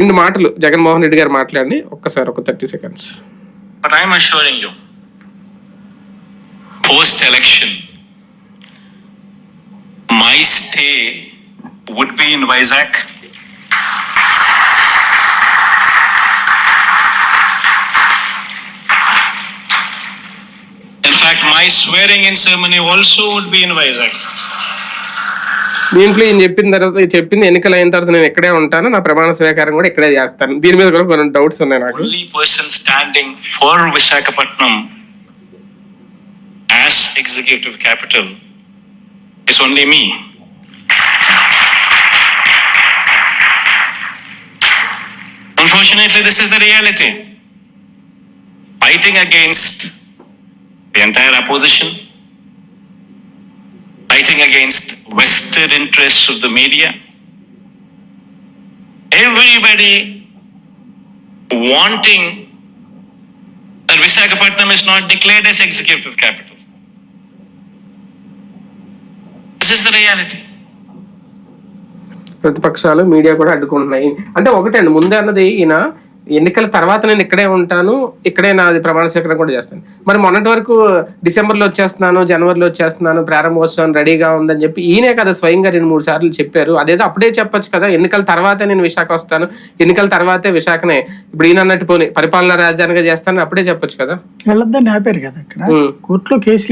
రెండు మాటలు జగన్మోహన్ రెడ్డి గారు మాట్లాడి ఒక్కసారి ఒక 30 seconds. But I'm assuring you, post-election, my stay would be in Vizag. In fact, my swearing-in ceremony also would be in Vizag. దీంట్లో ఈయన చెప్పింది ఎన్నికలు అయిన తర్వాత నేను ఇక్కడే ఉంటాను, నా ప్రమాణ స్వీకారం కూడా ఇక్కడే చేస్తాను. దీని మీద కూడా కొన్ని డౌట్స్ ఉన్నాయి నాకు. Only person standing for Visakhapatnam as executive capital is only me. Unfortunately, this is the reality. Fighting against the entire opposition, fighting against vested interests of the media, everybody wanting that Visakhapatnam is not declared as executive capital. This is the reality. ప్రతిపక్షాలు media కూడా అడ్డుకుంటున్నాయి. అంటే ఒకటే అండి, ముందే అన్నది ఈయన ఎన్నికల తర్వాత నేను ఇక్కడే ఉంటాను, ఇక్కడే నాది ప్రమాణ స్వీకారం కూడా చేస్తాను. మరి మొన్నటి వరకు డిసెంబర్లో వచ్చేస్తున్నాను, జనవరిలో వచ్చేస్తున్నాను, ప్రారంభోత్సవం రెడీగా ఉందని చెప్పి ఈయనే కదా స్వయంగా 2-3 సార్లు చెప్పారు. అదేదో అప్పుడే చెప్పొచ్చు కదా, ఎన్నికల తర్వాతే నేను విశాఖ వస్తాను, ఎన్నికల తర్వాతే విశాఖనే ఇప్పుడు ఈయన అన్నట్టు పోనీ పరిపాలనా రాజధానిగా చేస్తాను అప్పుడే చెప్పొచ్చు కదా. వెళ్ళొద్దని ఆపారు కదా, అక్కడ కోర్టులో కేసులు